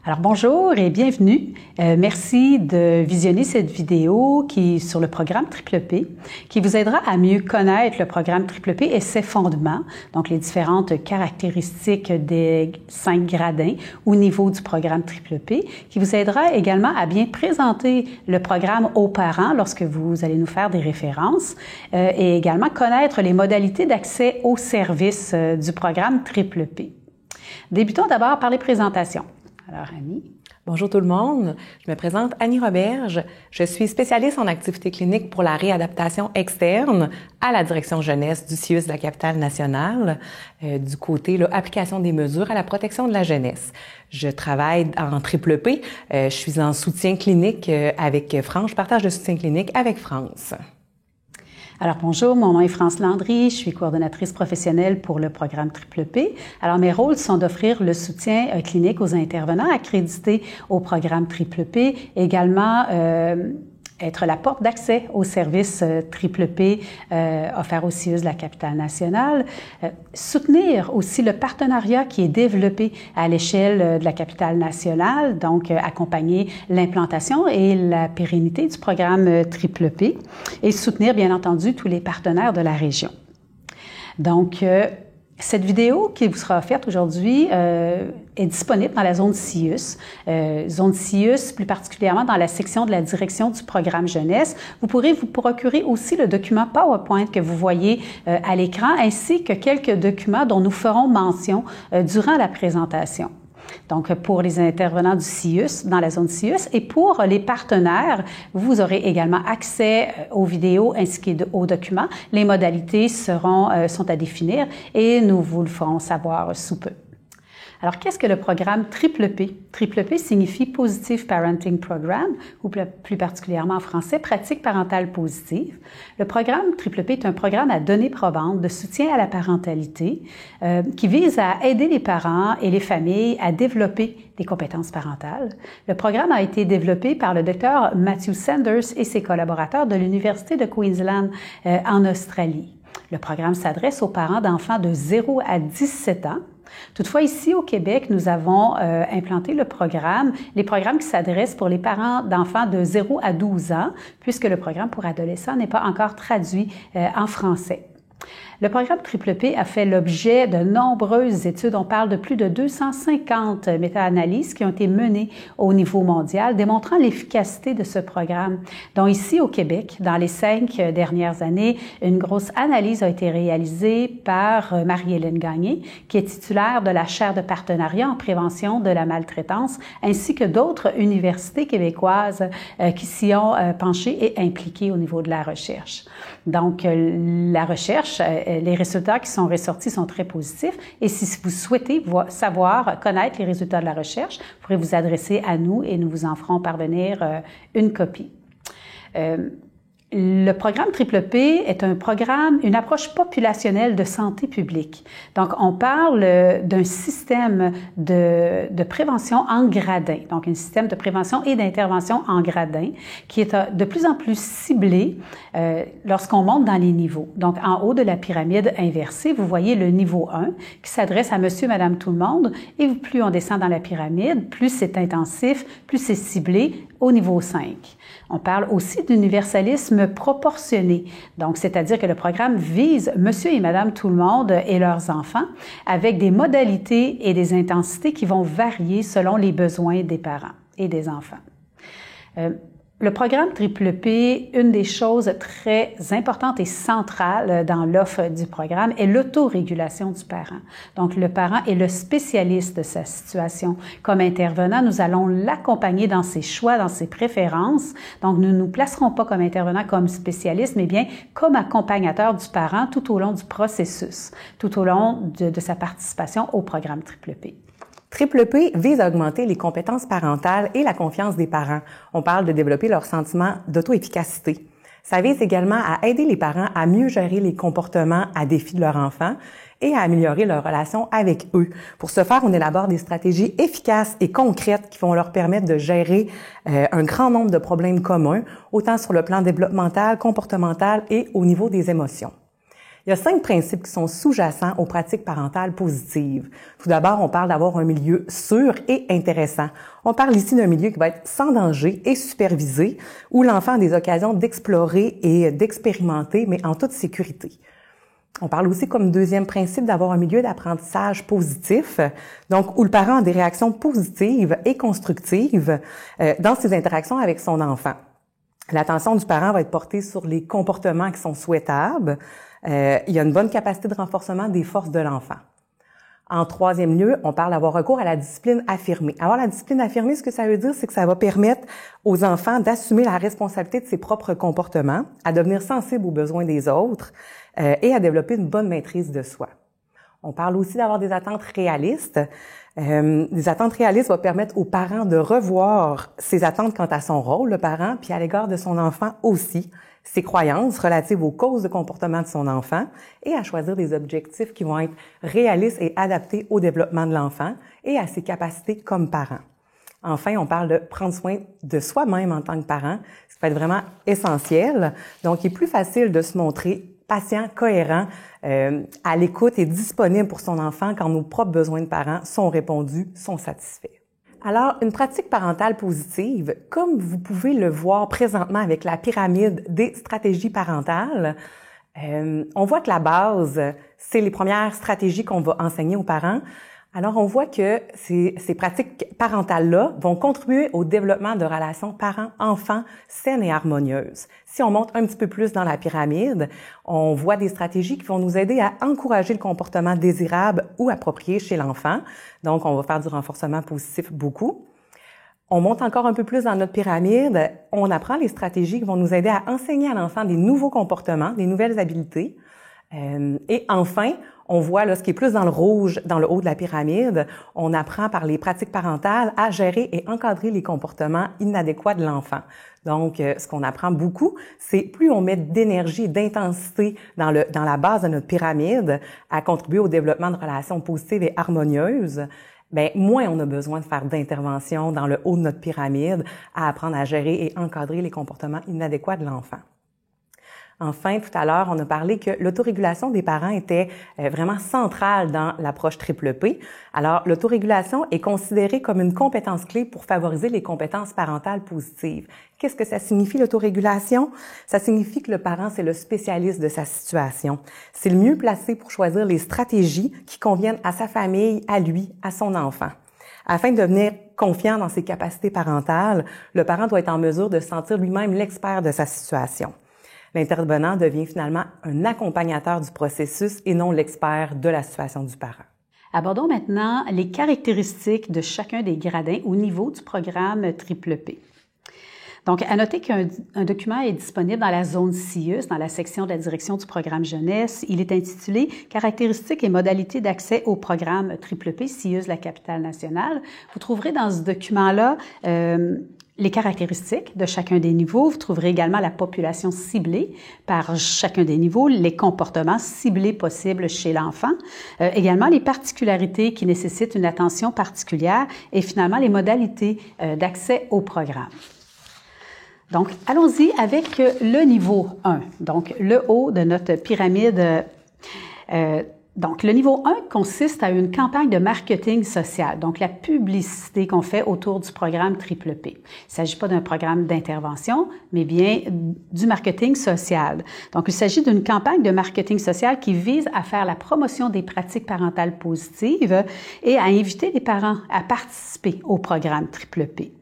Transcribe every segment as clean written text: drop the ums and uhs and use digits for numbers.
Alors bonjour et bienvenue. Merci de visionner cette vidéo qui est sur le programme Triple P, qui vous aidera à mieux connaître le programme Triple P et ses fondements, donc les différentes caractéristiques des 5 gradins ou niveaux du programme Triple P, qui vous aidera également à bien présenter le programme aux parents lorsque vous allez nous faire des références et également connaître les modalités d'accès aux services du programme Triple P. Débutons d'abord par les présentations. Alors, Annie. Bonjour tout le monde, je me présente Annie Roberge. Je suis spécialiste en activité clinique pour la réadaptation externe à la direction jeunesse du CIUS de la capitale nationale, du côté application des mesures à la protection de la jeunesse. Je travaille en Triple P, je suis en soutien clinique avec France, je partage le soutien clinique avec France. Alors bonjour, mon nom est France Landry, je suis coordonnatrice professionnelle pour le programme Triple P. Alors mes rôles sont d'offrir le soutien clinique aux intervenants accrédités au programme Triple P, également être la porte d'accès aux services Triple P offerts au CIUS de la capitale nationale, soutenir aussi le partenariat qui est développé à l'échelle de la capitale nationale, donc accompagner l'implantation et la pérennité du programme Triple P et soutenir bien entendu tous les partenaires de la région. Donc, cette vidéo qui vous sera offerte aujourd'hui est disponible dans la zone CIUS. Zone CIUS, plus particulièrement dans la section de la direction du programme jeunesse. Vous pourrez vous procurer aussi le document PowerPoint que vous voyez à l'écran, ainsi que quelques documents dont nous ferons mention durant la présentation. Donc, pour les intervenants du CIUS, dans la zone CIUS, et pour les partenaires, vous aurez également accès aux vidéos ainsi qu'aux documents. Les modalités sont à définir et nous vous le ferons savoir sous peu. Alors, qu'est-ce que le programme Triple P? Triple P signifie Positive Parenting Program, ou plus particulièrement en français, pratique parentale positive. Le programme Triple P est un programme à données probantes de soutien à la parentalité qui vise à aider les parents et les familles à développer des compétences parentales. Le programme a été développé par le Dr Matthew Sanders et ses collaborateurs de l'Université de Queensland en Australie. Le programme s'adresse aux parents d'enfants de 0 à 17 ans. Toutefois, ici au Québec, nous avons implanté les programmes qui s'adressent pour les parents d'enfants de 0 à 12 ans, puisque le programme pour adolescents n'est pas encore traduit en français. Le programme Triple P a fait l'objet de nombreuses études. On parle de plus de 250 méta-analyses qui ont été menées au niveau mondial, démontrant l'efficacité de ce programme. Donc ici au Québec, dans les 5 dernières années, une grosse analyse a été réalisée par Marie-Hélène Gagné, qui est titulaire de la chaire de partenariat en prévention de la maltraitance, ainsi que d'autres universités québécoises qui s'y ont penchées et impliquées au niveau de la recherche. Donc la recherche, les résultats qui sont ressortis sont très positifs et si vous souhaitez connaître les résultats de la recherche, vous pourrez vous adresser à nous et nous vous en ferons parvenir une copie. Le programme Triple P est une approche populationnelle de santé publique. Donc, on parle d'un système de prévention en gradin, donc un système de prévention et d'intervention en gradin qui est de plus en plus ciblé lorsqu'on monte dans les niveaux. Donc, en haut de la pyramide inversée, vous voyez le niveau 1 qui s'adresse à monsieur, madame, tout le monde et plus on descend dans la pyramide, plus c'est intensif, plus c'est ciblé au niveau 5. On parle aussi d'universalisme proportionné. Donc, c'est-à-dire que le programme vise monsieur et madame tout le monde et leurs enfants avec des modalités et des intensités qui vont varier selon les besoins des parents et des enfants. Le programme Triple P, une des choses très importantes et centrales dans l'offre du programme est l'autorégulation du parent. Donc, le parent est le spécialiste de sa situation. Comme intervenant, nous allons l'accompagner dans ses choix, dans ses préférences. Donc, nous ne nous placerons pas comme intervenant, comme spécialiste, mais bien comme accompagnateur du parent tout au long du processus, tout au long de sa participation au programme Triple P. Triple P vise à augmenter les compétences parentales et la confiance des parents. On parle de développer leur sentiment d'auto-efficacité. Ça vise également à aider les parents à mieux gérer les comportements à défi de leur enfant et à améliorer leur relation avec eux. Pour ce faire, on élabore des stratégies efficaces et concrètes qui vont leur permettre de gérer un grand nombre de problèmes communs, autant sur le plan développemental, comportemental et au niveau des émotions. Il y a 5 principes qui sont sous-jacents aux pratiques parentales positives. Tout d'abord, on parle d'avoir un milieu sûr et intéressant. On parle ici d'un milieu qui va être sans danger et supervisé, où l'enfant a des occasions d'explorer et d'expérimenter, mais en toute sécurité. On parle aussi comme deuxième principe d'avoir un milieu d'apprentissage positif, donc où le parent a des réactions positives et constructives dans ses interactions avec son enfant. L'attention du parent va être portée sur les comportements qui sont souhaitables. Il y a une bonne capacité de renforcement des forces de l'enfant. En troisième lieu, on parle d'avoir recours à la discipline affirmée. Alors, la discipline affirmée, ce que ça veut dire, c'est que ça va permettre aux enfants d'assumer la responsabilité de ses propres comportements, à devenir sensibles aux besoins des autres et à développer une bonne maîtrise de soi. On parle aussi d'avoir des attentes réalistes. Des attentes réalistes vont permettre aux parents de revoir ses attentes quant à son rôle, le parent, puis à l'égard de son enfant aussi, ses croyances relatives aux causes de comportement de son enfant et à choisir des objectifs qui vont être réalistes et adaptés au développement de l'enfant et à ses capacités comme parent. Enfin, on parle de prendre soin de soi-même en tant que parent, ce qui va être vraiment essentiel. Donc, il est plus facile de se montrer patient, cohérent, à l'écoute et disponible pour son enfant quand nos propres besoins de parents sont répondus, sont satisfaits. Alors, une pratique parentale positive, comme vous pouvez le voir présentement avec la pyramide des stratégies parentales, on voit que la base, c'est les premières stratégies qu'on va enseigner aux parents. Alors, on voit que ces pratiques parentales-là vont contribuer au développement de relations parents-enfants saines et harmonieuses. Si on monte un petit peu plus dans la pyramide, on voit des stratégies qui vont nous aider à encourager le comportement désirable ou approprié chez l'enfant. Donc, on va faire du renforcement positif beaucoup. On monte encore un peu plus dans notre pyramide. On apprend les stratégies qui vont nous aider à enseigner à l'enfant des nouveaux comportements, des nouvelles habiletés. Et enfin, on voit là ce qui est plus dans le rouge, dans le haut de la pyramide, on apprend par les pratiques parentales à gérer et encadrer les comportements inadéquats de l'enfant. Donc, ce qu'on apprend beaucoup, c'est plus on met d'énergie et d'intensité dans la base de notre pyramide à contribuer au développement de relations positives et harmonieuses, moins on a besoin de faire d'interventions dans le haut de notre pyramide à apprendre à gérer et encadrer les comportements inadéquats de l'enfant. Enfin, tout à l'heure, on a parlé que l'autorégulation des parents était vraiment centrale dans l'approche triple P. Alors, l'autorégulation est considérée comme une compétence clé pour favoriser les compétences parentales positives. Qu'est-ce que ça signifie, l'autorégulation? Ça signifie que le parent, c'est le spécialiste de sa situation. C'est le mieux placé pour choisir les stratégies qui conviennent à sa famille, à lui, à son enfant. Afin de devenir confiant dans ses capacités parentales, le parent doit être en mesure de se sentir lui-même l'expert de sa situation. L'intervenant devient finalement un accompagnateur du processus et non l'expert de la situation du parent. Abordons maintenant les caractéristiques de chacun des gradins au niveau du programme Triple P. Donc, à noter qu'un document est disponible dans la zone CIUS, dans la section de la direction du programme jeunesse. Il est intitulé « Caractéristiques et modalités d'accès au programme Triple P, CIUS, la capitale nationale ». Vous trouverez dans ce document-là les caractéristiques de chacun des niveaux. Vous trouverez également la population ciblée par chacun des niveaux, les comportements ciblés possibles chez l'enfant, également les particularités qui nécessitent une attention particulière et finalement les modalités d'accès au programme. Donc, allons-y avec le niveau 1, donc le haut de notre pyramide. Donc, le niveau 1 consiste à une campagne de marketing social, donc la publicité qu'on fait autour du programme Triple P. Il ne s'agit pas d'un programme d'intervention, mais bien du marketing social. Donc, il s'agit d'une campagne de marketing social qui vise à faire la promotion des pratiques parentales positives et à inviter les parents à participer au programme Triple P.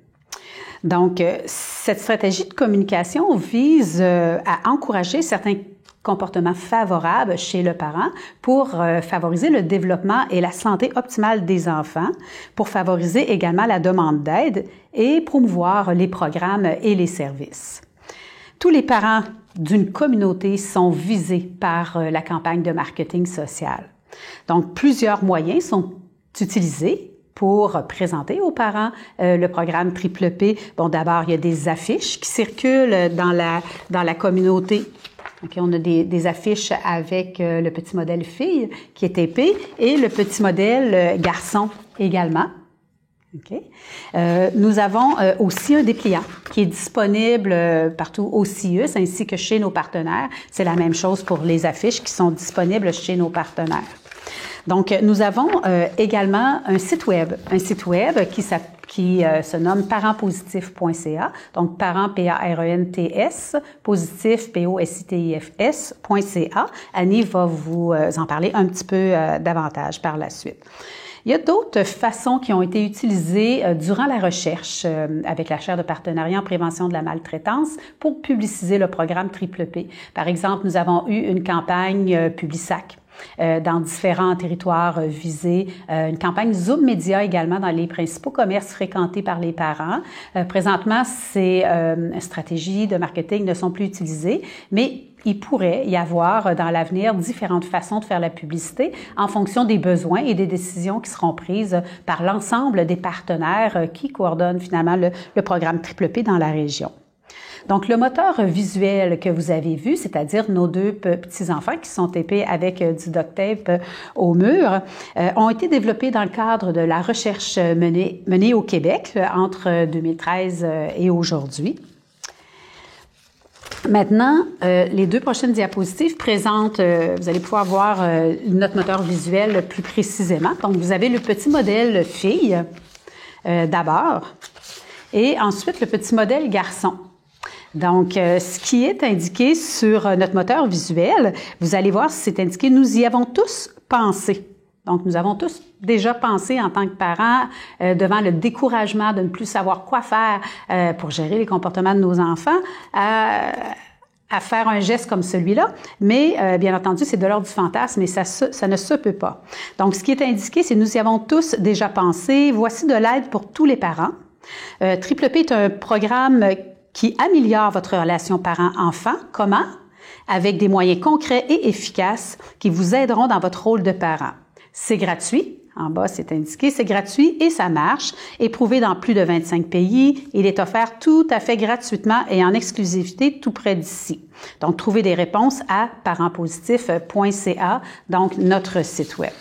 Donc, cette stratégie de communication vise à encourager certains comportements favorables chez le parent pour favoriser le développement et la santé optimale des enfants, pour favoriser également la demande d'aide et promouvoir les programmes et les services. Tous les parents d'une communauté sont visés par la campagne de marketing social. Donc, plusieurs moyens sont utilisés pour présenter aux parents le programme Triple P. Bon, d'abord, il y a des affiches qui circulent dans la communauté. Donc, on a des affiches avec le petit modèle fille qui est épais et le petit modèle garçon également. OK. Nous avons aussi un dépliant qui est disponible partout au CIUS ainsi que chez nos partenaires. C'est la même chose pour les affiches qui sont disponibles chez nos partenaires. Donc, nous avons également un site web qui se nomme parentpositif.ca. Donc, parents, P-A-R-E-N-T-S, positif, P-O-S-I-T-I-F-S.ca. Annie va vous en parler un petit peu davantage par la suite. Il y a d'autres façons qui ont été utilisées durant la recherche avec la chaire de partenariat en prévention de la maltraitance pour publiciser le programme Triple P. Par exemple, nous avons eu une campagne Publisac dans différents territoires visés, une campagne Zoom Média également dans les principaux commerces fréquentés par les parents. Présentement, ces stratégies de marketing ne sont plus utilisées, mais il pourrait y avoir dans l'avenir différentes façons de faire la publicité en fonction des besoins et des décisions qui seront prises par l'ensemble des partenaires qui coordonnent finalement le programme Triple P dans la région. Donc, le moteur visuel que vous avez vu, c'est-à-dire nos deux petits-enfants qui sont tapés avec du duct tape au mur, ont été développés dans le cadre de la recherche menée au Québec entre 2013 et aujourd'hui. Maintenant, les deux prochaines diapositives présentent, vous allez pouvoir voir notre moteur visuel plus précisément. Donc, vous avez le petit modèle fille d'abord et ensuite le petit modèle garçon. Donc, ce qui est indiqué sur notre moteur visuel, vous allez voir, c'est indiqué « Nous y avons tous pensé ». Donc, nous avons tous déjà pensé en tant que parents devant le découragement de ne plus savoir quoi faire pour gérer les comportements de nos enfants à faire un geste comme celui-là. Mais, bien entendu, c'est de l'ordre du fantasme et ça ne se peut pas. Donc, ce qui est indiqué, c'est « Nous y avons tous déjà pensé. Voici de l'aide pour tous les parents ». Triple P est un programme qui améliore votre relation parent-enfant. Comment? Avec des moyens concrets et efficaces qui vous aideront dans votre rôle de parent. C'est gratuit. En bas, c'est indiqué, c'est gratuit et ça marche. Éprouvé dans plus de 25 pays, il est offert tout à fait gratuitement et en exclusivité tout près d'ici. Donc, trouvez des réponses à parentpositif.ca, donc notre site web.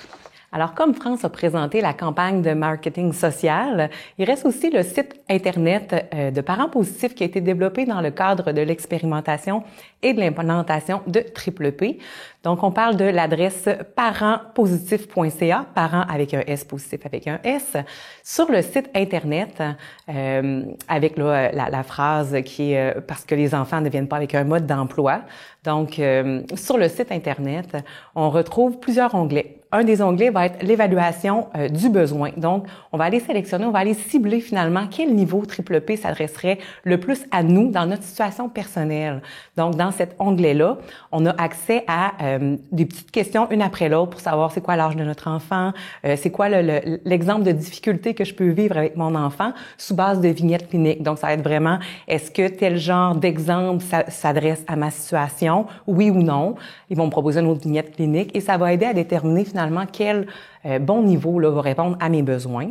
Alors, comme France a présenté la campagne de marketing social, il reste aussi le site Internet de Parents Positifs qui a été développé dans le cadre de l'expérimentation et de l'implémentation de Triple P. Donc, on parle de l'adresse parentpositif.ca, parents avec un S, positif avec un S. Sur le site Internet, avec la phrase qui est « parce que les enfants ne viennent pas avec un mode d'emploi ». Donc, sur le site Internet, on retrouve plusieurs onglets. Un des onglets va être l'évaluation du besoin. Donc, on va aller sélectionner, on va aller cibler finalement quel niveau Triple P s'adresserait le plus à nous dans notre situation personnelle. Donc, dans cet onglet-là, on a accès à des petites questions une après l'autre pour savoir c'est quoi l'âge de notre enfant, c'est quoi l'exemple de difficulté que je peux vivre avec mon enfant sous base de vignettes cliniques. Donc, ça va être vraiment, est-ce que tel genre d'exemple s'adresse à ma situation, oui ou non? Ils vont me proposer une autre vignette clinique et ça va aider à déterminer finalement quel bon niveau là, va répondre à mes besoins.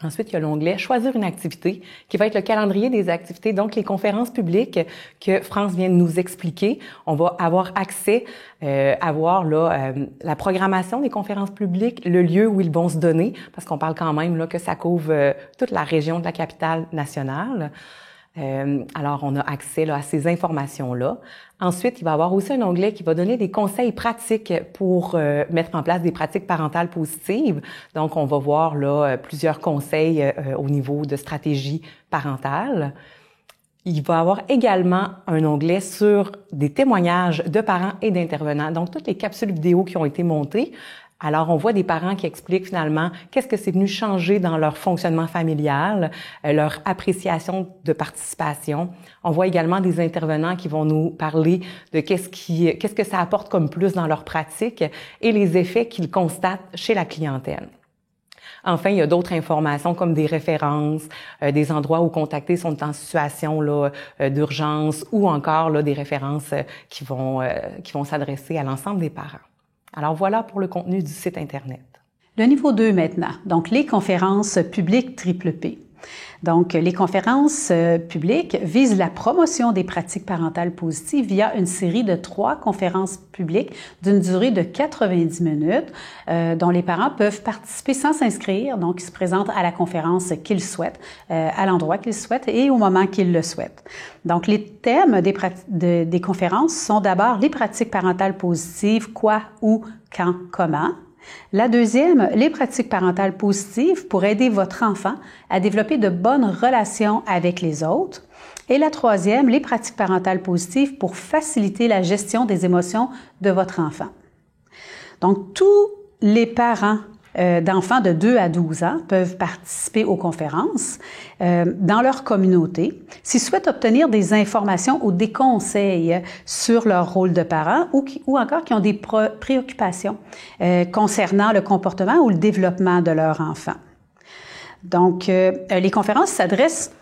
Ensuite, il y a l'onglet « Choisir une activité » qui va être le calendrier des activités, donc les conférences publiques que France vient de nous expliquer. On va avoir accès à voir là, la programmation des conférences publiques, le lieu où ils vont se donner, parce qu'on parle quand même là, que ça couvre toute la région de la capitale nationale. Alors, on a accès là, à ces informations-là. Ensuite, il va y avoir aussi un onglet qui va donner des conseils pratiques pour mettre en place des pratiques parentales positives. Donc, on va voir là plusieurs conseils au niveau de stratégie parentale. Il va y avoir également un onglet sur des témoignages de parents et d'intervenants. Donc, toutes les capsules vidéo qui ont été montées. Alors, on voit des parents qui expliquent finalement qu'est-ce que c'est venu changer dans leur fonctionnement familial, leur appréciation de participation. On voit également des intervenants qui vont nous parler de qu'est-ce que ça apporte comme plus dans leur pratique et les effets qu'ils constatent chez la clientèle. Enfin, il y a d'autres informations comme des références, des endroits où contacter sont en situation là, d'urgence ou encore là, des références qui vont s'adresser à l'ensemble des parents. Alors voilà pour le contenu du site Internet. Le niveau 2 maintenant, donc les conférences publiques Triple P. Donc, les conférences publiques visent la promotion des pratiques parentales positives via une série de 3 conférences publiques d'une durée de 90 minutes, dont les parents peuvent participer sans s'inscrire. Donc, ils se présentent à la conférence qu'ils souhaitent, à l'endroit qu'ils souhaitent et au moment qu'ils le souhaitent. Donc, les thèmes des conférences sont d'abord les pratiques parentales positives, quoi, où, quand, comment. La deuxième, les pratiques parentales positives pour aider votre enfant à développer de bonnes relations avec les autres. Et la troisième, les pratiques parentales positives pour faciliter la gestion des émotions de votre enfant. Donc, tous les parents d'enfants de 2 à 12 ans peuvent participer aux conférences dans leur communauté s'ils souhaitent obtenir des informations ou des conseils sur leur rôle de parent ou encore qui ont des préoccupations concernant le comportement ou le développement de leur enfant. Donc, les conférences s'adressent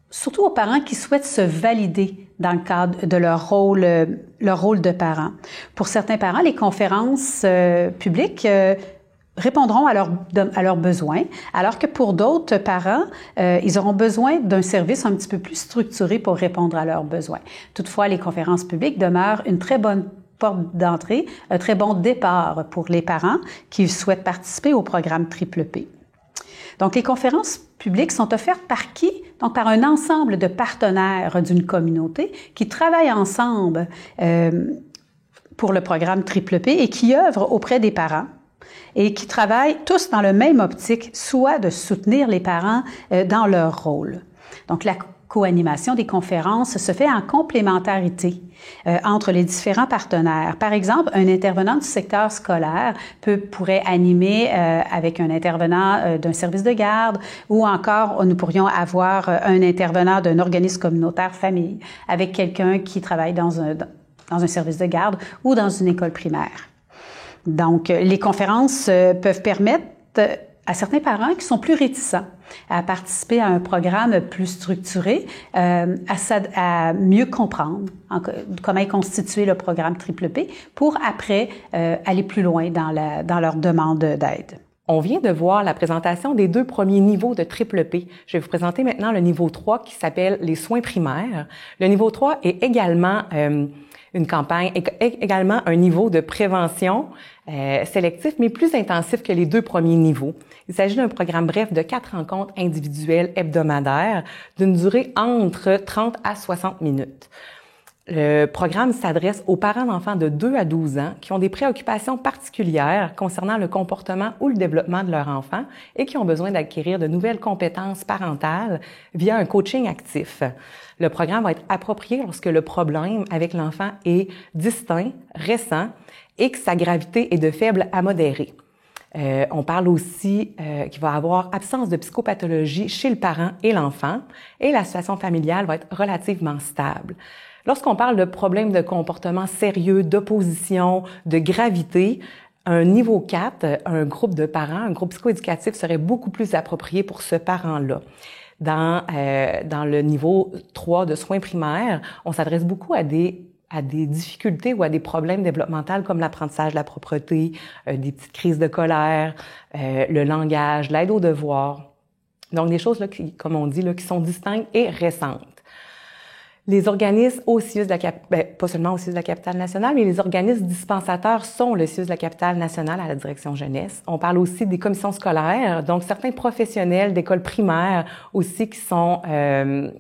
surtout aux parents qui souhaitent se valider dans le cadre de leur rôle de parent. Pour certains parents, les conférences publiques répondront à leurs besoins, alors que pour d'autres parents, ils auront besoin d'un service un petit peu plus structuré pour répondre à leurs besoins. Toutefois, les conférences publiques demeurent une très bonne porte d'entrée, un très bon départ pour les parents qui souhaitent participer au programme Triple P. Donc, les conférences publiques sont offertes par qui? Donc, par un ensemble de partenaires d'une communauté qui travaillent ensemble pour le programme Triple P et qui œuvrent auprès des parents et qui travaillent tous dans le même optique, soit de soutenir les parents dans leur rôle. Donc, la co-animation des conférences se fait en complémentarité entre les différents partenaires. Par exemple, un intervenant du secteur scolaire pourrait animer avec un intervenant d'un service de garde ou encore nous pourrions avoir un intervenant d'un organisme communautaire famille avec quelqu'un qui travaille dans un service de garde ou dans une école primaire. Donc, les conférences peuvent permettre à certains parents qui sont plus réticents à participer à un programme plus structuré, à mieux comprendre comment est constitué le programme Triple P pour après aller plus loin dans leur demande d'aide. On vient de voir la présentation des 2 premiers niveaux de Triple P. Je vais vous présenter maintenant le niveau 3 qui s'appelle les soins primaires. Le niveau 3 est également une campagne, également un niveau de prévention sélectif, mais plus intensif que les 2 premiers niveaux. Il s'agit d'un programme bref de 4 rencontres individuelles hebdomadaires d'une durée entre 30 à 60 minutes. Le programme s'adresse aux parents d'enfants de 2 à 12 ans qui ont des préoccupations particulières concernant le comportement ou le développement de leur enfant et qui ont besoin d'acquérir de nouvelles compétences parentales via un coaching actif. Le programme va être approprié lorsque le problème avec l'enfant est distinct, récent et que sa gravité est de faible à modérée. On parle aussi qu'il va y avoir absence de psychopathologie chez le parent et l'enfant et la situation familiale va être relativement stable. Lorsqu'on parle de problèmes de comportement sérieux, d'opposition, de gravité, un niveau 4, un groupe de parents, un groupe psychoéducatif serait beaucoup plus approprié pour ce parent-là. Dans le niveau 3 de soins primaires, on s'adresse beaucoup à des difficultés ou à des problèmes développementaux comme l'apprentissage de la propreté, des petites crises de colère, le langage, l'aide aux devoirs. Donc, des choses là, comme on dit, là, qui sont distinctes et récentes. Les organismes au CIUS de la pas seulement au CIUS de la capitale nationale, mais les organismes dispensateurs sont le CIUS de la capitale nationale à la direction jeunesse. On parle aussi des commissions scolaires, donc certains professionnels d'écoles primaires aussi qui sont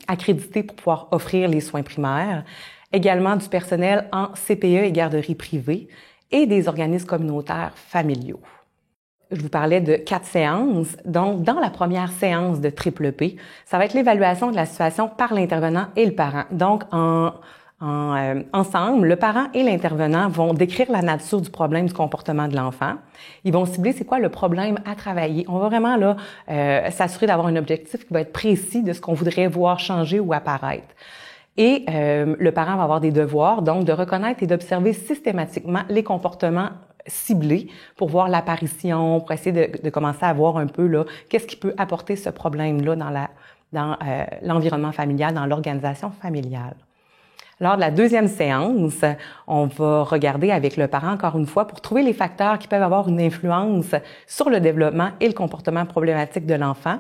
accrédités pour pouvoir offrir les soins primaires. Également du personnel en CPE et garderies privées et des organismes communautaires familiaux. Je vous parlais de 4 séances. Donc, dans la première séance de Triple P, ça va être l'évaluation de la situation par l'intervenant et le parent. Donc, ensemble, le parent et l'intervenant vont décrire la nature du problème du comportement de l'enfant. Ils vont cibler c'est quoi le problème à travailler. On va vraiment là s'assurer d'avoir un objectif qui va être précis de ce qu'on voudrait voir changer ou apparaître. Et le parent va avoir des devoirs, donc de reconnaître et d'observer systématiquement les comportements ciblés pour voir l'apparition, pour essayer de commencer à voir un peu là qu'est-ce qui peut apporter ce problème-là dans l'environnement familial, dans l'organisation familiale. Lors de la deuxième séance, on va regarder avec le parent, encore une fois, pour trouver les facteurs qui peuvent avoir une influence sur le développement et le comportement problématique de l'enfant.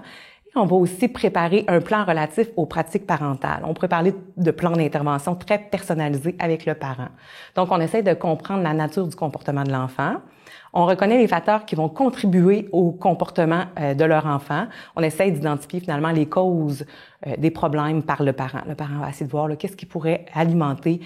Et on va aussi préparer un plan relatif aux pratiques parentales. On pourrait parler de plans d'intervention très personnalisés avec le parent. Donc, on essaie de comprendre la nature du comportement de l'enfant. On reconnaît les facteurs qui vont contribuer au comportement de leur enfant. On essaie d'identifier finalement les causes des problèmes par le parent. Le parent va essayer de voir qu'est-ce qui pourrait alimenter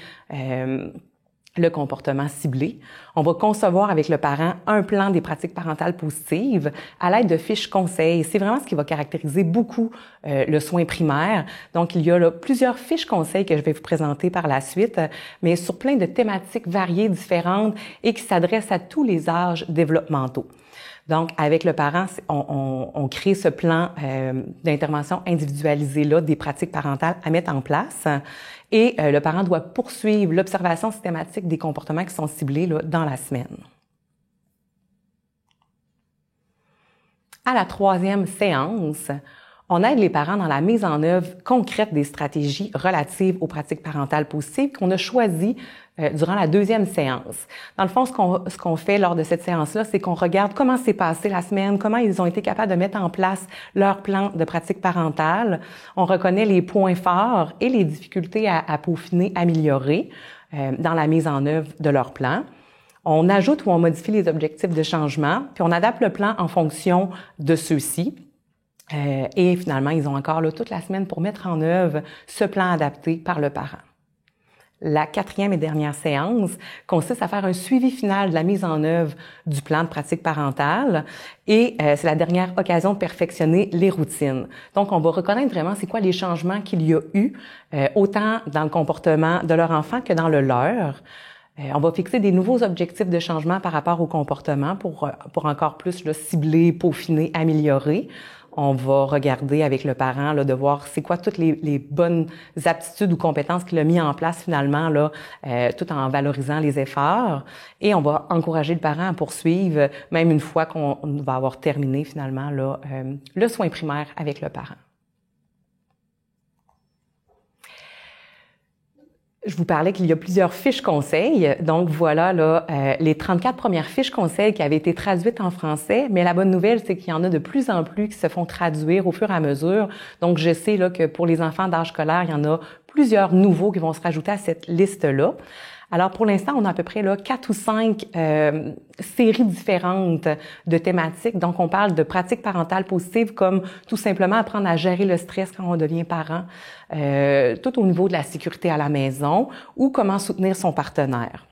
le comportement ciblé. On va concevoir avec le parent un plan des pratiques parentales positives à l'aide de fiches conseils. C'est vraiment ce qui va caractériser beaucoup le soin primaire. Donc, il y a là, plusieurs fiches conseils que je vais vous présenter par la suite, mais sur plein de thématiques variées, différentes et qui s'adressent à tous les âges développementaux. Donc, avec le parent, on crée ce plan d'intervention individualisé-là des pratiques parentales à mettre en place. Et le parent doit poursuivre l'observation systématique des comportements qui sont ciblés là, dans la semaine. À la 3e séance, on aide les parents dans la mise en œuvre concrète des stratégies relatives aux pratiques parentales positives qu'on a choisies durant la 2e séance. Dans le fond, ce qu'on fait lors de cette séance-là, c'est qu'on regarde comment s'est passée la semaine, comment ils ont été capables de mettre en place leur plan de pratique parentale. On reconnaît les points forts et les difficultés à peaufiner, améliorer dans la mise en œuvre de leur plan. On ajoute ou on modifie les objectifs de changement, puis on adapte le plan en fonction de ceux-ci. Et finalement, ils ont encore là, toute la semaine pour mettre en œuvre ce plan adapté par le parent. La 4e et dernière séance consiste à faire un suivi final de la mise en œuvre du plan de pratique parentale et c'est la dernière occasion de perfectionner les routines. Donc, on va reconnaître vraiment c'est quoi les changements qu'il y a eu, autant dans le comportement de leur enfant que dans le leur. On va fixer des nouveaux objectifs de changement par rapport au comportement pour encore plus là, cibler, peaufiner, améliorer. On va regarder avec le parent là, de voir c'est quoi toutes les bonnes aptitudes ou compétences qu'il a mis en place finalement là, tout en valorisant les efforts. Et on va encourager le parent à poursuivre même une fois qu'on va avoir terminé finalement là, le soin primaire avec le parent. Je vous parlais qu'il y a plusieurs fiches conseils. Donc voilà là les 34 premières fiches conseils qui avaient été traduites en français. Mais la bonne nouvelle, c'est qu'il y en a de plus en plus qui se font traduire au fur et à mesure. Donc je sais là que pour les enfants d'âge scolaire, il y en a plusieurs nouveaux qui vont se rajouter à cette liste-là. Alors, pour l'instant, on a à peu près là 4 ou 5 séries différentes de thématiques. Donc, on parle de pratiques parentales positives comme tout simplement apprendre à gérer le stress quand on devient parent, tout au niveau de la sécurité à la maison ou comment soutenir son partenaire.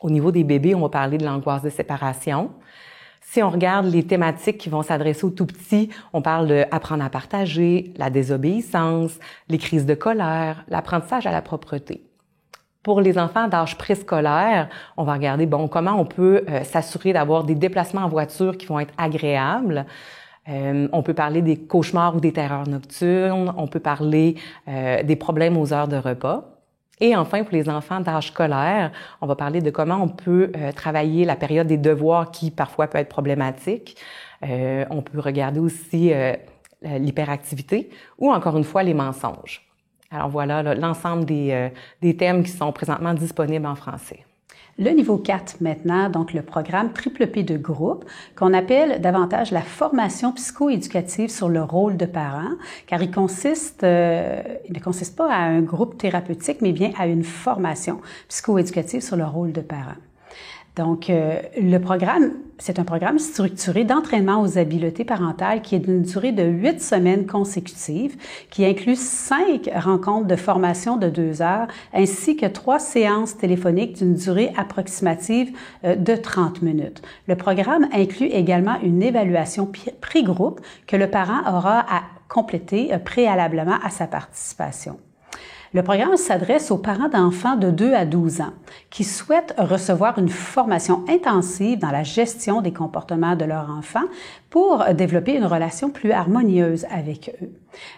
Au niveau des bébés, on va parler de l'angoisse de séparation. Si on regarde les thématiques qui vont s'adresser aux tout-petits, on parle de apprendre à partager, la désobéissance, les crises de colère, l'apprentissage à la propreté. Pour les enfants d'âge préscolaire, on va regarder comment on peut s'assurer d'avoir des déplacements en voiture qui vont être agréables. On peut parler des cauchemars ou des terreurs nocturnes. On peut parler des problèmes aux heures de repas. Et enfin, pour les enfants d'âge scolaire, on va parler de comment on peut travailler la période des devoirs qui parfois peut être problématique. On peut regarder aussi l'hyperactivité ou encore une fois les mensonges. Alors voilà là, l'ensemble des thèmes qui sont présentement disponibles en français. Le niveau 4 maintenant, donc le programme Triple P de groupe, qu'on appelle davantage la formation psycho-éducative sur le rôle de parent, car il ne consiste pas à un groupe thérapeutique, mais bien à une formation psycho-éducative sur le rôle de parent. Donc, le programme, c'est un programme structuré d'entraînement aux habiletés parentales qui est d'une durée de 8 semaines consécutives, qui inclut 5 rencontres de formation de 2 heures, ainsi que 3 séances téléphoniques d'une durée approximative de 30 minutes. Le programme inclut également une évaluation pré-groupe que le parent aura à compléter préalablement à sa participation. Le programme s'adresse aux parents d'enfants de 2 à 12 ans qui souhaitent recevoir une formation intensive dans la gestion des comportements de leur enfant pour développer une relation plus harmonieuse avec eux.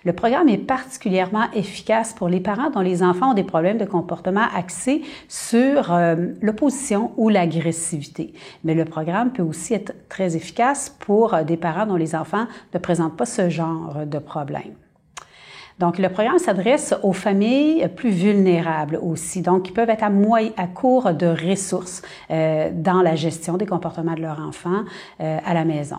Le programme est particulièrement efficace pour les parents dont les enfants ont des problèmes de comportement axés sur l'opposition ou l'agressivité. Mais le programme peut aussi être très efficace pour des parents dont les enfants ne présentent pas ce genre de problème. Donc, le programme s'adresse aux familles plus vulnérables aussi, donc qui peuvent être à court de ressources dans la gestion des comportements de leurs enfants à la maison.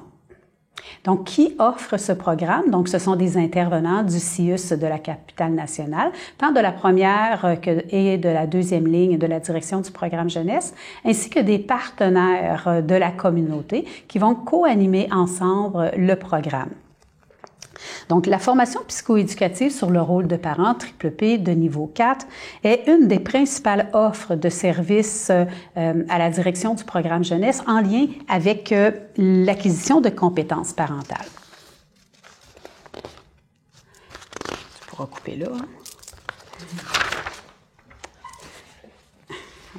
Donc, qui offre ce programme? Donc, ce sont des intervenants du CIUS de la capitale nationale, tant de la première et de la deuxième ligne de la direction du programme jeunesse, ainsi que des partenaires de la communauté qui vont co-animer ensemble le programme. Donc, la formation psychoéducative sur le rôle de parent, triple P de niveau 4, est une des principales offres de services à la direction du programme jeunesse en lien avec l'acquisition de compétences parentales. Tu pourras couper là.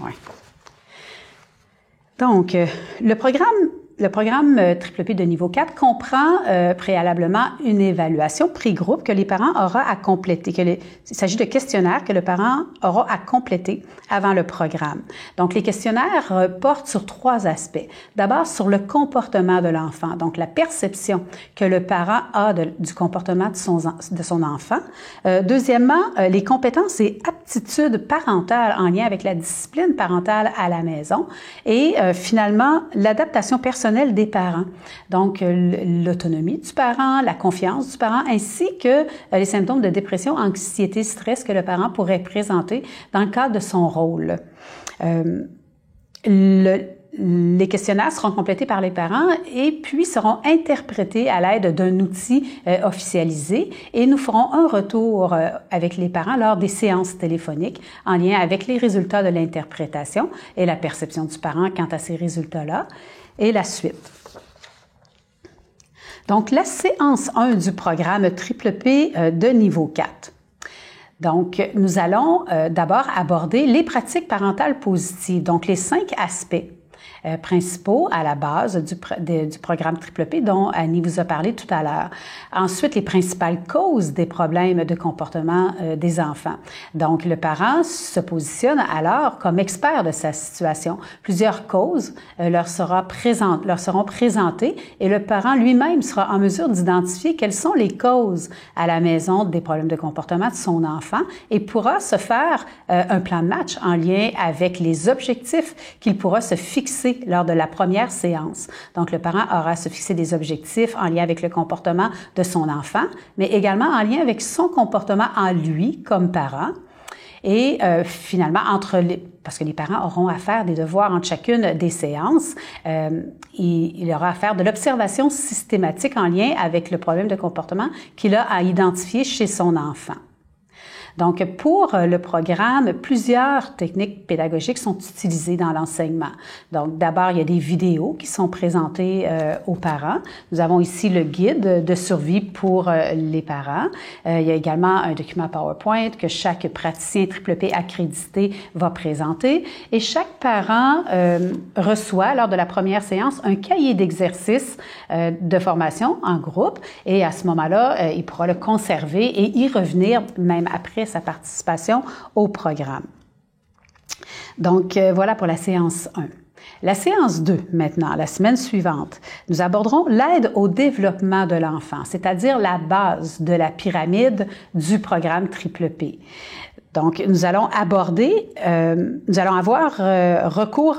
Ouais. Donc, le programme triple P de niveau 4 comprend préalablement une évaluation pré-groupe que les parents auront à compléter. Il s'agit de questionnaires que le parent aura à compléter avant le programme. Donc, les questionnaires portent sur 3 aspects. D'abord, sur le comportement de l'enfant, donc la perception que le parent a du comportement de son enfant. Deuxièmement, les compétences et aptitudes parentales en lien avec la discipline parentale à la maison. Et finalement, l'adaptation personnelle des parents. Donc, l'autonomie du parent, la confiance du parent, ainsi que les symptômes de dépression, anxiété, stress que le parent pourrait présenter dans le cadre de son rôle. Les questionnaires seront complétés par les parents et puis seront interprétés à l'aide d'un outil officialisé et nous ferons un retour avec les parents lors des séances téléphoniques en lien avec les résultats de l'interprétation et la perception du parent quant à ces résultats-là. Et la suite. Donc, la séance 1 du programme triple P de niveau 4. Donc, nous allons d'abord aborder les pratiques parentales positives, donc les 5 aspects principaux à la base du programme triple P dont Annie vous a parlé tout à l'heure. Ensuite, les principales causes des problèmes de comportement des enfants. Donc, le parent se positionne alors comme expert de sa situation. Plusieurs causes leur seront présentées et le parent lui-même sera en mesure d'identifier quelles sont les causes à la maison des problèmes de comportement de son enfant et pourra se faire un plan de match en lien avec les objectifs qu'il pourra se fixer lors de la première séance. Donc, le parent aura à se fixer des objectifs en lien avec le comportement de son enfant, mais également en lien avec son comportement en lui comme parent. Et finalement, parce que les parents auront à faire des devoirs entre chacune des séances, il aura à faire de l'observation systématique en lien avec le problème de comportement qu'il a à identifier chez son enfant. Donc, pour le programme, plusieurs techniques pédagogiques sont utilisées dans l'enseignement. Donc, d'abord, il y a des vidéos qui sont présentées aux parents. Nous avons ici le guide de survie pour les parents. Il y a également un document PowerPoint que chaque praticien triple P accrédité va présenter. Et chaque parent reçoit, lors de la première séance, un cahier d'exercices de formation en groupe. Et à ce moment-là, il pourra le conserver et y revenir même après sa participation au programme. Donc, voilà pour la séance 1. La séance 2, maintenant, la semaine suivante, nous aborderons l'aide au développement de l'enfant, c'est-à-dire la base de la pyramide du programme triple P. Donc, nous allons avoir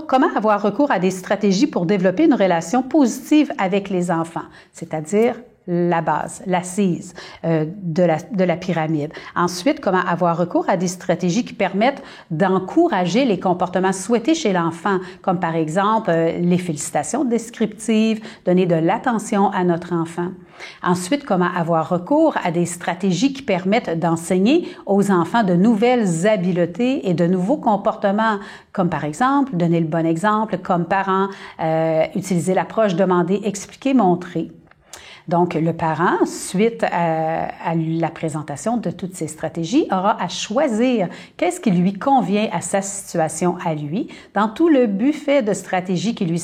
comment avoir recours à des stratégies pour développer une relation positive avec les enfants, c'est-à-dire la base, l'assise de la pyramide. Ensuite, comment avoir recours à des stratégies qui permettent d'encourager les comportements souhaités chez l'enfant, comme par exemple les félicitations descriptives, donner de l'attention à notre enfant. Ensuite, comment avoir recours à des stratégies qui permettent d'enseigner aux enfants de nouvelles habiletés et de nouveaux comportements, comme par exemple, donner le bon exemple, comme parent, utiliser l'approche demander, expliquer, montrer. Donc, le parent, suite à la présentation de toutes ces stratégies, aura à choisir qu'est-ce qui lui convient à sa situation à lui, dans tout le buffet de stratégies qui lui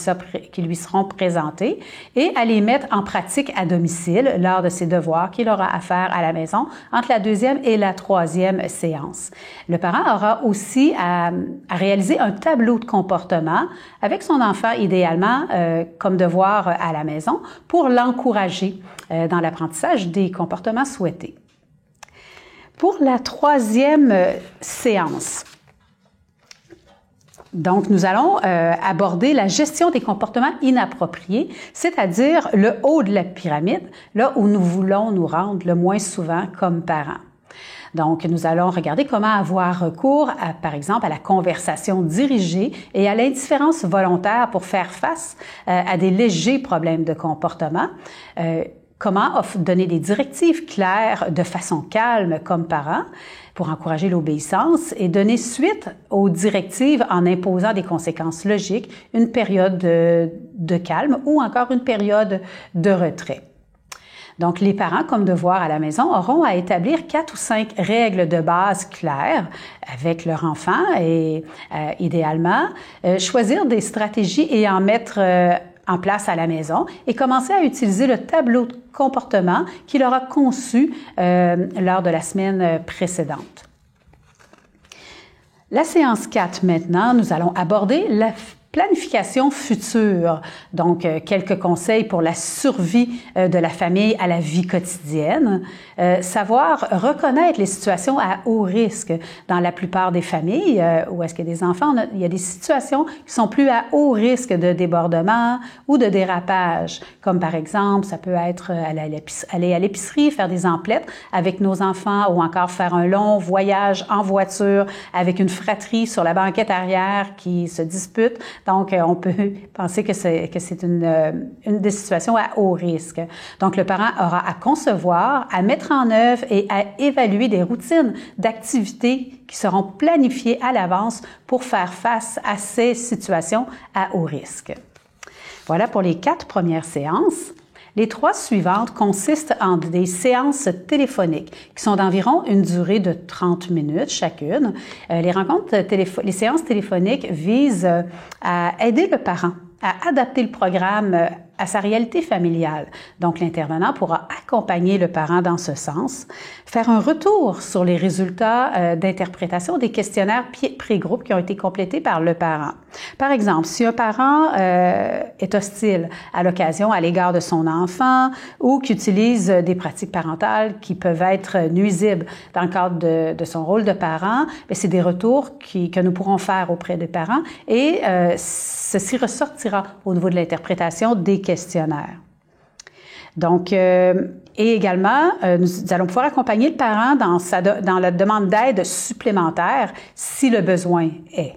seront présentées, et à les mettre en pratique à domicile lors de ses devoirs qu'il aura à faire à la maison entre la 2e et la 3e séance. Le parent aura aussi à réaliser un tableau de comportement avec son enfant, idéalement, comme devoir à la maison, pour l'encourager dans l'apprentissage des comportements souhaités. Pour la 3e séance, Donc, nous allons aborder la gestion des comportements inappropriés, c'est-à-dire le haut de la pyramide, là où nous voulons nous rendre le moins souvent comme parents. Donc, nous allons regarder comment avoir recours, par exemple, à la conversation dirigée et à l'indifférence volontaire pour faire face à des légers problèmes de comportement. Comment donner des directives claires de façon calme comme parents pour encourager l'obéissance et donner suite aux directives en imposant des conséquences logiques, une période de calme ou encore une période de retrait. Donc, les parents, comme devoir à la maison, auront à établir 4 ou 5 règles de base claires avec leur enfant et, idéalement, choisir des stratégies et en mettre en place à la maison et commencer à utiliser le tableau de comportement qu'il aura conçu lors de la semaine précédente. La séance 4 maintenant, nous allons aborder la planification future, donc quelques conseils pour la survie de la famille à la vie quotidienne. Savoir reconnaître les situations à haut risque. Dans la plupart des familles où est-ce qu'il y a des enfants, il y a des situations qui sont plus à haut risque de débordement ou de dérapage, comme par exemple, ça peut être aller à l'épicerie, faire des emplettes avec nos enfants ou encore faire un long voyage en voiture avec une fratrie sur la banquette arrière qui se dispute. Donc, on peut penser que c'est une des situations à haut risque. Donc, le parent aura à concevoir, à mettre en œuvre et à évaluer des routines d'activités qui seront planifiées à l'avance pour faire face à ces situations à haut risque. Voilà pour les 4 premières séances. Les 3 suivantes consistent en des séances téléphoniques qui sont d'environ une durée de 30 minutes chacune. Les séances téléphoniques visent à aider le parent à adapter le programme à sa réalité familiale. Donc, l'intervenant pourra accompagner le parent dans ce sens, faire un retour sur les résultats d'interprétation des questionnaires pré-groupe qui ont été complétés par le parent. Par exemple, si un parent est hostile à l'occasion à l'égard de son enfant ou qui utilise des pratiques parentales qui peuvent être nuisibles dans le cadre de son rôle de parent, c'est des retours que nous pourrons faire auprès des parents et ceci ressortira au niveau de l'interprétation des questionnaires. Donc, et également, nous allons pouvoir accompagner le parent dans la demande d'aide supplémentaire si le besoin est.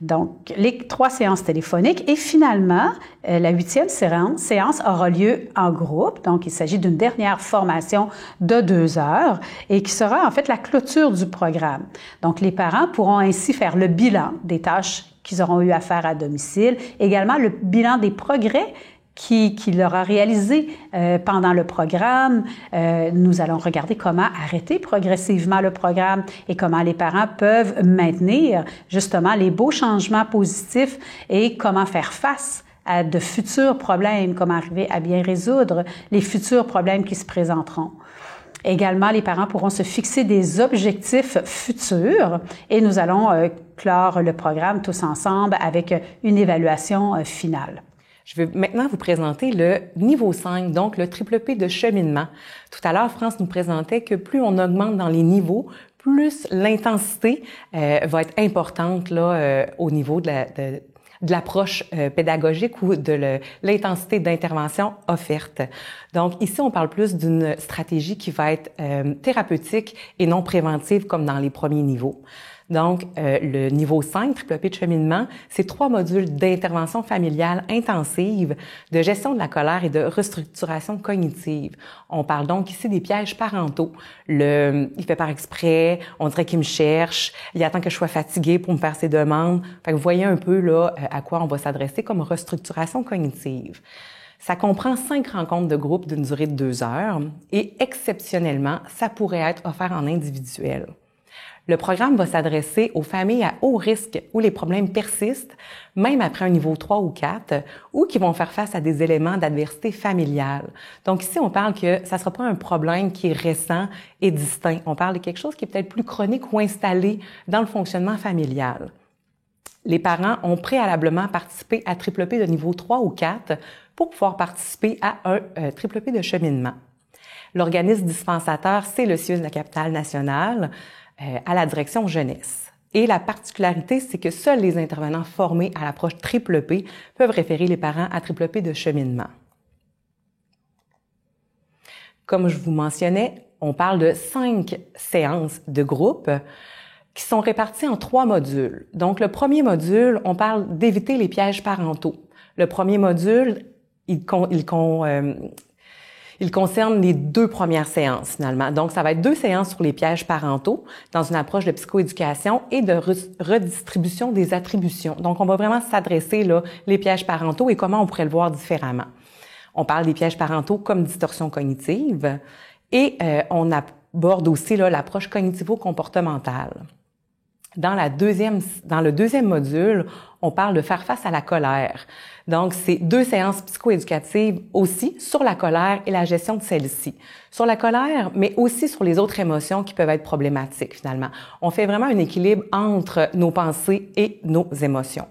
Donc, les 3 séances téléphoniques et finalement, la 8e séance aura lieu en groupe. Donc, il s'agit d'une dernière formation de 2 heures et qui sera en fait la clôture du programme. Donc, les parents pourront ainsi faire le bilan des tâches qu'ils auront eu à faire à domicile, également le bilan des progrès qu'il aura réalisé pendant le programme. Nous allons regarder comment arrêter progressivement le programme et comment les parents peuvent maintenir justement les beaux changements positifs et comment faire face à de futurs problèmes, comment arriver à bien résoudre les futurs problèmes qui se présenteront. Également, les parents pourront se fixer des objectifs futurs et nous allons clore le programme tous ensemble avec une évaluation finale. Je vais maintenant vous présenter le niveau 5, donc le triple P de cheminement. Tout à l'heure, France nous présentait que plus on augmente dans les niveaux, plus l'intensité va être importante là, au niveau de l'approche pédagogique ou de l'intensité d'intervention offerte. Donc ici, on parle plus d'une stratégie qui va être thérapeutique et non préventive comme dans les premiers niveaux. Donc, le niveau 5, triple P de cheminement, c'est 3 modules d'intervention familiale intensive, de gestion de la colère et de restructuration cognitive. On parle donc ici des pièges parentaux. Il fait par exprès, on dirait qu'il me cherche, il attend que je sois fatiguée pour me faire ses demandes. Fait que vous voyez un peu là à quoi on va s'adresser comme restructuration cognitive. Ça comprend 5 rencontres de groupe d'une durée de 2 heures et exceptionnellement, ça pourrait être offert en individuel. Le programme va s'adresser aux familles à haut risque où les problèmes persistent, même après un niveau 3 ou 4, ou qui vont faire face à des éléments d'adversité familiale. Donc ici, on parle que ça ne sera pas un problème qui est récent et distinct. On parle de quelque chose qui est peut-être plus chronique ou installé dans le fonctionnement familial. Les parents ont préalablement participé à triple P de niveau 3 ou 4 pour pouvoir participer à un triple P de cheminement. L'organisme dispensateur, c'est le CIUS de la capitale nationale, à la direction jeunesse. Et la particularité, c'est que seuls les intervenants formés à l'approche triple P peuvent référer les parents à triple P de cheminement. Comme je vous mentionnais, on parle de 5 séances de groupe qui sont réparties en 3 modules. Donc, le premier module, on parle d'éviter les pièges parentaux. Le premier module, il concerne les 2 premières séances, finalement. Donc, ça va être 2 séances sur les pièges parentaux dans une approche de psychoéducation et de redistribution des attributions. Donc, on va vraiment s'adresser, là, les pièges parentaux et comment on pourrait le voir différemment. On parle des pièges parentaux comme distorsion cognitive et on aborde aussi là, l'approche cognitivo-comportementale. Dans le deuxième module, on parle de faire face à la colère. Donc, c'est 2 séances psychoéducatives aussi sur la colère et la gestion de celle-ci. Sur la colère, mais aussi sur les autres émotions qui peuvent être problématiques, finalement. On fait vraiment un équilibre entre nos pensées et nos émotions.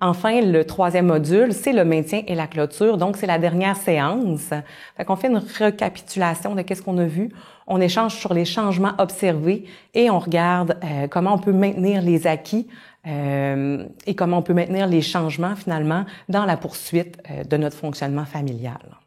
Enfin, le 3e module, c'est le maintien et la clôture. Donc, c'est la dernière séance. Fait qu'on fait une récapitulation de qu'est-ce qu'on a vu. On échange sur les changements observés et on regarde comment on peut maintenir les acquis et comment on peut maintenir les changements, finalement, dans la poursuite de notre fonctionnement familial.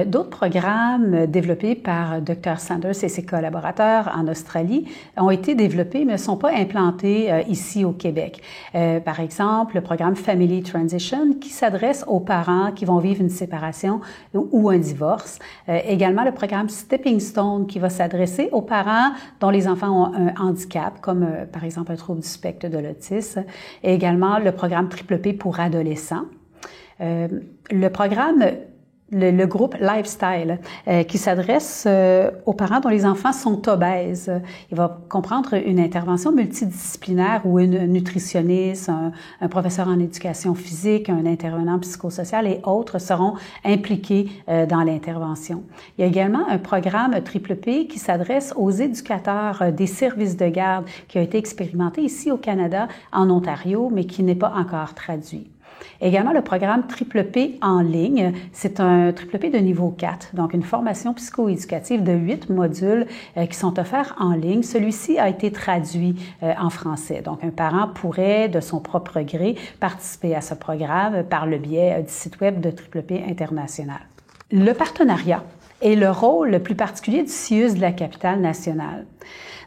D'autres programmes développés par Dr. Sanders et ses collaborateurs en Australie ont été développés mais ne sont pas implantés ici au Québec. Par exemple, le programme Family Transition qui s'adresse aux parents qui vont vivre une séparation ou un divorce. Également, le programme Stepping Stone qui va s'adresser aux parents dont les enfants ont un handicap, comme par exemple un trouble du spectre de l'autisme. Et également, le programme Triple P pour adolescents. Le programme le groupe Lifestyle qui s'adresse aux parents dont les enfants sont obèses. Il va comprendre une intervention multidisciplinaire où une nutritionniste, un professeur en éducation physique, un intervenant psychosocial et autres seront impliqués dans l'intervention. Il y a également un programme Triple P qui s'adresse aux éducateurs des services de garde qui a été expérimenté ici au Canada, en Ontario, mais qui n'est pas encore traduit. Également, le programme Triple P en ligne, c'est un Triple P de niveau 4, donc une formation psychoéducative de 8 modules qui sont offerts en ligne. Celui-ci a été traduit en français. Donc, un parent pourrait, de son propre gré, participer à ce programme par le biais du site web de Triple P International. Le partenariat est le rôle le plus particulier du CIUS de la capitale nationale.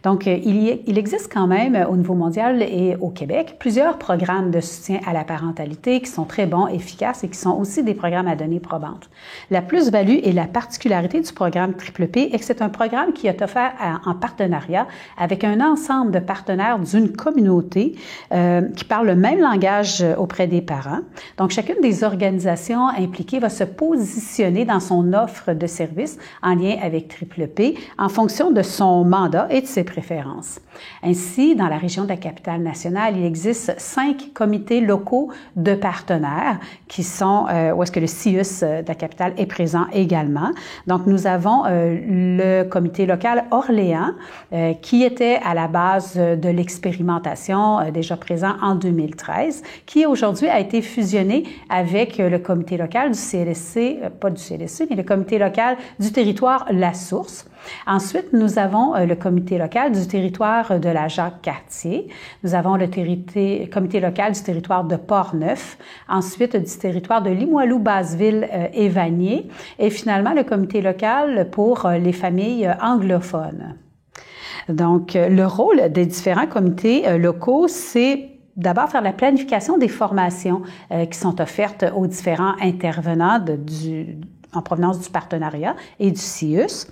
Donc, il existe quand même au niveau mondial et au Québec plusieurs programmes de soutien à la parentalité qui sont très bons, efficaces et qui sont aussi des programmes à données probantes. La plus-value et la particularité du programme Triple P est que c'est un programme qui est offert en partenariat avec un ensemble de partenaires d'une communauté qui parle le même langage auprès des parents. Donc, chacune des organisations impliquées va se positionner dans son offre de services en lien avec Triple P en fonction de son mandat et de ses préférences. Ainsi, dans la région de la capitale nationale, il existe 5 comités locaux de partenaires qui sont, où est-ce que le CIUS de la capitale est présent également. Donc, nous avons le comité local Orléans, qui était à la base de l'expérimentation déjà présent en 2013, qui aujourd'hui a été fusionné avec le comité local du CLSC, pas du CLSC, mais le comité local du territoire La Source. Ensuite, nous avons le comité local du territoire de la Jacques-Cartier. Nous avons le comité local du territoire de Port-Neuf. Ensuite, du territoire de Limoilou-Basseville et Vanier. Et finalement, le comité local pour les familles anglophones. Donc, le rôle des différents comités locaux, c'est d'abord faire la planification des formations qui sont offertes aux différents intervenants en provenance du partenariat et du CIUS,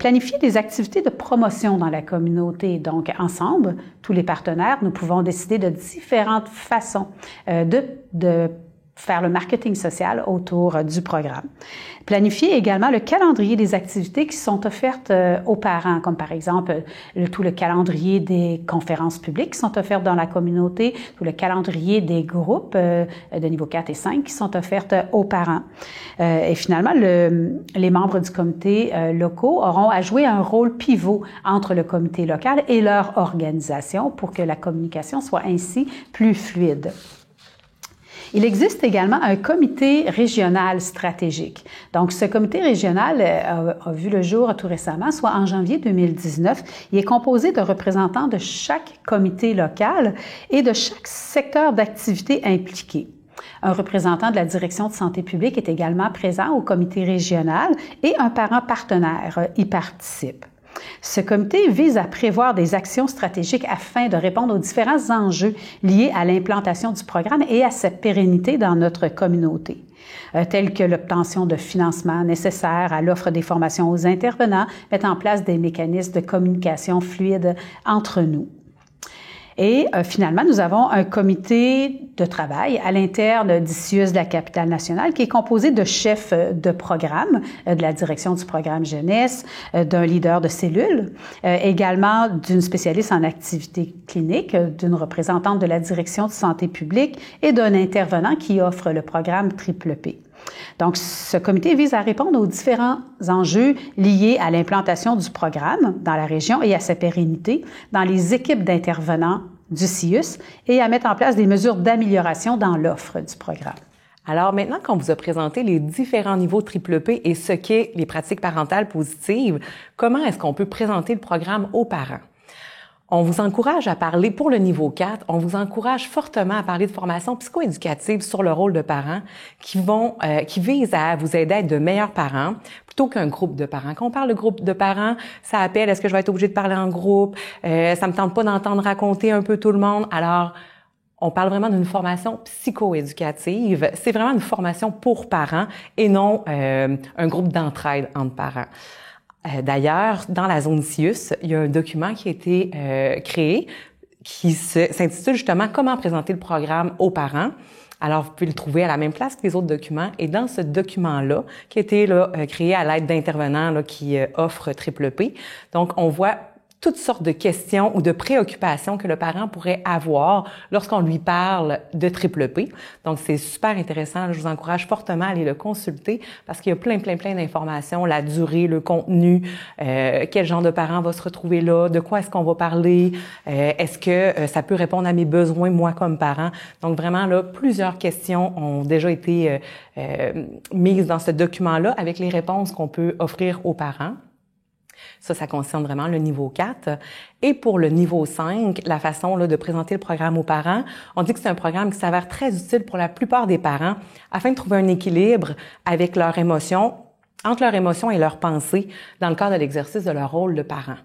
planifier des activités de promotion dans la communauté. Donc, ensemble, tous les partenaires, nous pouvons décider de différentes façons de faire le marketing social autour du programme. Planifier également le calendrier des activités qui sont offertes aux parents, comme par exemple tout le calendrier des conférences publiques qui sont offertes dans la communauté, tout le calendrier des groupes de niveau 4 et 5 qui sont offertes aux parents. Et finalement, les membres du comité locaux auront à jouer un rôle pivot entre le comité local et leur organisation pour que la communication soit ainsi plus fluide. Il existe également un comité régional stratégique. Donc, ce comité régional a vu le jour tout récemment, soit en janvier 2019. Il est composé de représentants de chaque comité local et de chaque secteur d'activité impliqué. Un représentant de la direction de santé publique est également présent au comité régional et un parent partenaire y participe. Ce comité vise à prévoir des actions stratégiques afin de répondre aux différents enjeux liés à l'implantation du programme et à sa pérennité dans notre communauté, tels que l'obtention de financement nécessaires à l'offre des formations aux intervenants, mettre en place des mécanismes de communication fluide entre nous. Et finalement, nous avons un comité de travail à l'interne du CIUS de la capitale nationale qui est composé de chefs de programme, de la direction du programme jeunesse, d'un leader de cellule, également d'une spécialiste en activité clinique, d'une représentante de la direction de santé publique et d'un intervenant qui offre le programme Triple P. Donc, ce comité vise à répondre aux différents enjeux liés à l'implantation du programme dans la région et à sa pérennité dans les équipes d'intervenants du CIUS et à mettre en place des mesures d'amélioration dans l'offre du programme. Alors maintenant qu'on vous a présenté les différents niveaux Triple P et ce qu'est les pratiques parentales positives, comment est-ce qu'on peut présenter le programme aux parents? On vous encourage à parler, pour le niveau 4, on vous encourage fortement à parler de formation psychoéducative sur le rôle de parents qui vise à vous aider à être de meilleurs parents plutôt qu'un groupe de parents. Quand on parle de groupe de parents, ça appelle, est-ce que je vais être obligée de parler en groupe? Ça me tente pas d'entendre raconter un peu tout le monde. Alors, on parle vraiment d'une formation psychoéducative. C'est vraiment une formation pour parents et non un groupe d'entraide entre parents. D'ailleurs, dans la zone CIUS, il y a un document qui a été créé qui s'intitule justement « Comment présenter le programme aux parents ». Alors, vous pouvez le trouver à la même place que les autres documents. Et dans ce document-là, qui a été créé à l'aide d'intervenants qui offrent Triple P, donc on voit toutes sortes de questions ou de préoccupations que le parent pourrait avoir lorsqu'on lui parle de Triple P. Donc, c'est super intéressant. Je vous encourage fortement à aller le consulter parce qu'il y a plein d'informations, la durée, le contenu, quel genre de parent va se retrouver là, de quoi est-ce qu'on va parler, est-ce que ça peut répondre à mes besoins, moi, comme parent. Donc, vraiment, là, plusieurs questions ont déjà été mises dans ce document-là avec les réponses qu'on peut offrir aux parents. Ça concerne vraiment le niveau 4. Et pour le niveau 5, la façon de présenter le programme aux parents, on dit que c'est un programme qui s'avère très utile pour la plupart des parents afin de trouver un équilibre avec leurs émotions, entre leurs émotions et leurs pensées dans le cadre de l'exercice de leur rôle de parent.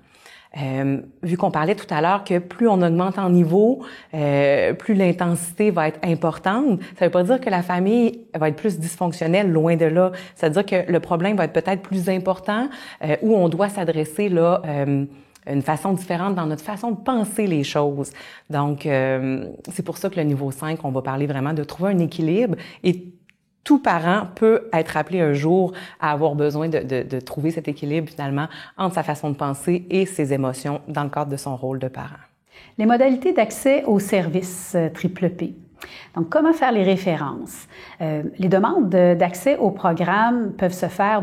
Vu qu'on parlait tout à l'heure que plus on augmente en niveau, plus l'intensité va être importante, ça veut pas dire que la famille va être plus dysfonctionnelle, loin de là. Ça veut dire que le problème va être peut-être plus important, où on doit s'adresser là une façon différente dans notre façon de penser les choses. Donc, c'est pour ça que le niveau 5, on va parler vraiment de trouver un équilibre et tout parent peut être appelé un jour à avoir besoin de trouver cet équilibre finalement entre sa façon de penser et ses émotions dans le cadre de son rôle de parent. Les modalités d'accès aux services Triple P. Donc, comment faire les références? Les demandes d'accès au programme peuvent se faire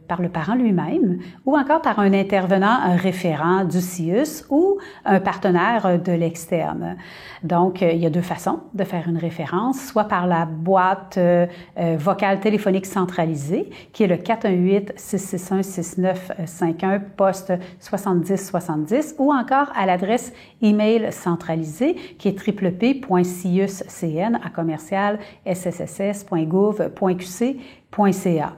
par le parent lui-même ou encore par un intervenant, un référent du CIUS ou un partenaire de l'externe. Donc, il y a deux façons de faire une référence, soit par la boîte vocale téléphonique centralisée, qui est le 418-661-6951, poste 7070, ou encore à l'adresse email centralisée, qui est www.ciuscn@sssss.gouv.qc.ca.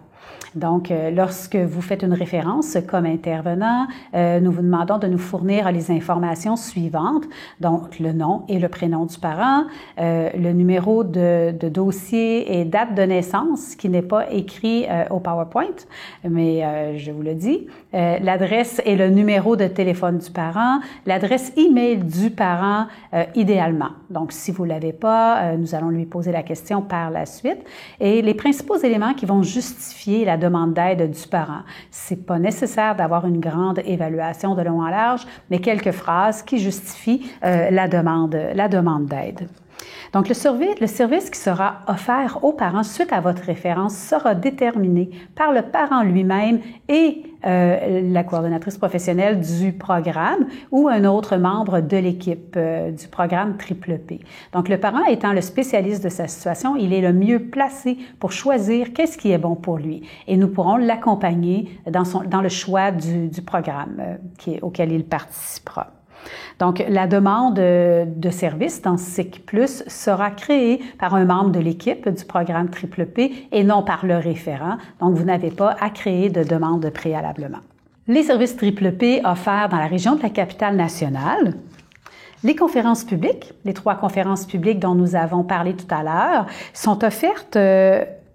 Donc, lorsque vous faites une référence comme intervenant, nous vous demandons de nous fournir les informations suivantes, donc le nom et le prénom du parent, le numéro de dossier et date de naissance, qui n'est pas écrit au PowerPoint, mais je vous le dis, l'adresse et le numéro de téléphone du parent, l'adresse email du parent idéalement. Donc, si vous l'avez pas, nous allons lui poser la question par la suite. Et les principaux éléments qui vont justifier la demande d'aide du parent. C'est pas nécessaire d'avoir une grande évaluation de long en large, mais quelques phrases qui justifient la demande d'aide. Donc, le service qui sera offert aux parents suite à votre référence sera déterminé par le parent lui-même et la coordonnatrice professionnelle du programme ou un autre membre de l'équipe du programme Triple P. Donc, le parent étant le spécialiste de sa situation, il est le mieux placé pour choisir qu'est-ce qui est bon pour lui. Et nous pourrons l'accompagner dans le choix du programme auquel il participera. Donc, la demande de service dans SIC+ sera créée par un membre de l'équipe du programme Triple P et non par le référent. Donc, vous n'avez pas à créer de demande préalablement. Les services Triple P offerts dans la région de la capitale-nationale. Les conférences publiques, les 3 conférences publiques dont nous avons parlé tout à l'heure, sont offertes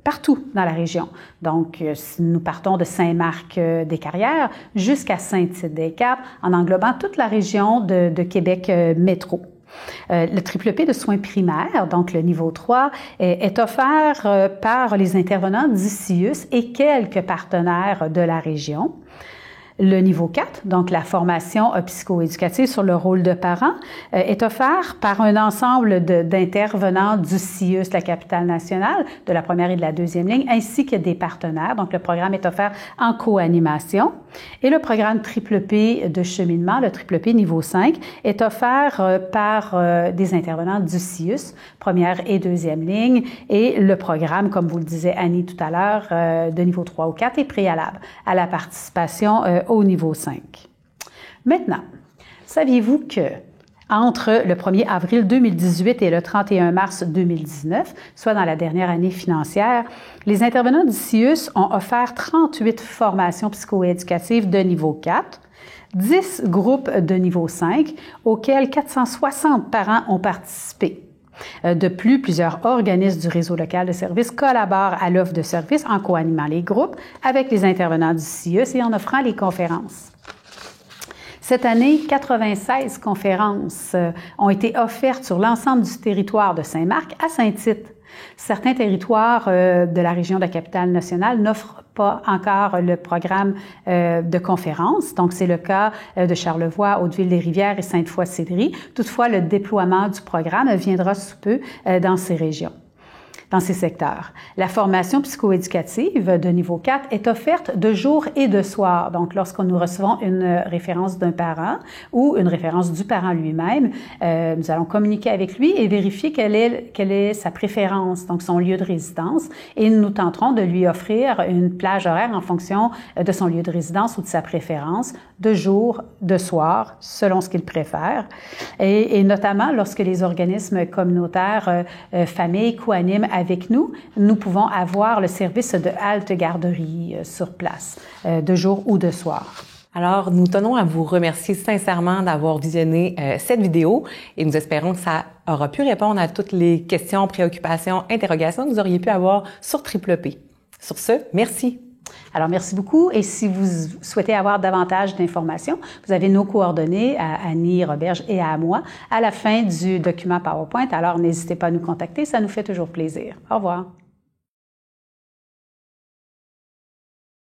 partout dans la région. Donc, si nous partons de Saint-Marc-des-Carrières jusqu'à Saint-Tite-des-Capes, en englobant toute la région de Québec métro. Le Triple P de soins primaires, donc le niveau 3, est offert par les intervenants d'ICIUS et quelques partenaires de la région. Le niveau 4, donc la formation psychoéducative sur le rôle de parent, est offert par un ensemble d'intervenants du CIUS, la capitale nationale, de la première et de la deuxième ligne, ainsi que des partenaires. Donc, le programme est offert en co-animation. Et le programme Triple P de cheminement, le Triple P niveau 5, est offert par des intervenants du CIUS, première et deuxième ligne. Et le programme, comme vous le disait Annie tout à l'heure, de niveau 3 ou 4 est préalable à la participation au niveau 5. Maintenant, saviez-vous que entre le 1er avril 2018 et le 31 mars 2019, soit dans la dernière année financière, les intervenants du CIUS ont offert 38 formations psychoéducatives de niveau 4, 10 groupes de niveau 5, auxquels 460 parents ont participé. De plus, plusieurs organismes du réseau local de services collaborent à l'offre de services en co-animant les groupes avec les intervenants du CIUS et en offrant les conférences. Cette année, 96 conférences ont été offertes sur l'ensemble du territoire de Saint-Marc à Saint-Tite. Certains territoires de la région de la capitale nationale n'offrent pas encore le programme de conférences. Donc, c'est le cas de Charlevoix, Hauteville-des-Rivières et Sainte-Foy-Cédric. Toutefois, le déploiement du programme viendra sous peu dans ces régions. Dans ces secteurs. La formation psychoéducative de niveau 4 est offerte de jour et de soir. Donc, lorsque nous recevons une référence d'un parent ou une référence du parent lui-même, nous allons communiquer avec lui et vérifier quelle est sa préférence, donc son lieu de résidence, et nous tenterons de lui offrir une plage horaire en fonction de son lieu de résidence ou de sa préférence, de jour, de soir, selon ce qu'il préfère. Et notamment, lorsque les organismes communautaires, familles, co-animent avec nous, nous pouvons avoir le service de halte-garderie sur place, de jour ou de soir. Alors, nous tenons à vous remercier sincèrement d'avoir visionné cette vidéo et nous espérons que ça aura pu répondre à toutes les questions, préoccupations, interrogations que vous auriez pu avoir sur Triple P. Sur ce, merci. Alors, merci beaucoup. Et si vous souhaitez avoir davantage d'informations, vous avez nos coordonnées à Annie Roberge et à moi à la fin du document PowerPoint. Alors, n'hésitez pas à nous contacter. Ça nous fait toujours plaisir. Au revoir.